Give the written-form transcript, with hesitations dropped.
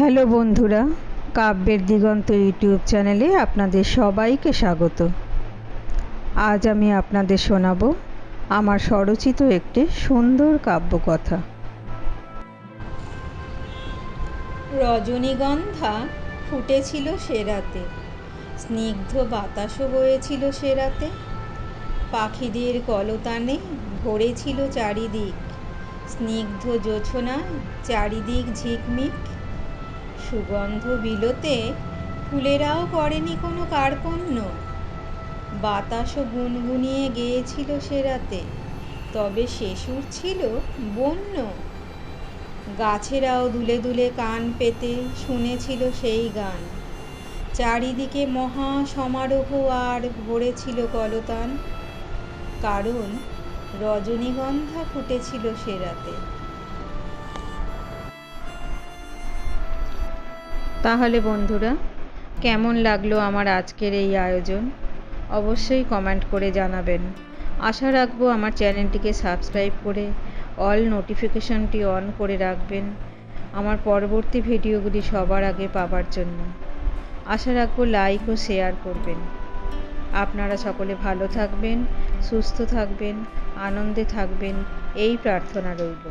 Hello বন্ধুরা, কাব্যের দিগন্ত YouTube চ্যানেলে আপনাদের সবাইকে স্বাগত। আজ আমি আপনাদের শোনাব আমার স্বরচিত একটি সুন্দর কাব্যকথা। রজনীগন্ধা ফুটেছিল সে রাতে, স্নিগ্ধ বাতাসও বয়েছিল সে রাতে। পাখিদের কলতানে ভরেছিল চারিদিক, স্নিগ্ধ জোছনায় চারিদিক ঝিকমিক। সুগন্ধ বিলোতে ফুলেরাও করেনি কোনো কার্পণ্য, বাতাসও গুনগুনিয়ে গেয়েছিল সে রাতে, তবে সে সুর ছিল বন্য। গাছেরাও দুলে দুলে কান পেতে শুনেছিল সেই গান, চারিদিকে মহা সমারোহ আর ভরেছিল কলতান, কারণ রজনীগন্ধা ফুটেছিল সে রাতে। তাহলে বন্ধুরা, কেমন লাগলো আমার আজকের এই আয়োজন? অবশ্যই কমেন্ট করে জানাবেন। আশা রাখবো আমার চ্যানেলটিকে সাবস্ক্রাইব করে অল নোটিফিকেশনটি অন করে রাখবেন আমার পরবর্তী ভিডিওগুলি সবার আগে পাওয়ার জন্য। আশা রাখবো লাইক ও শেয়ার করবেন। আপনারা সকলে ভালো থাকবেন, সুস্থ থাকবেন, আনন্দে থাকবেন, এই প্রার্থনা রইল।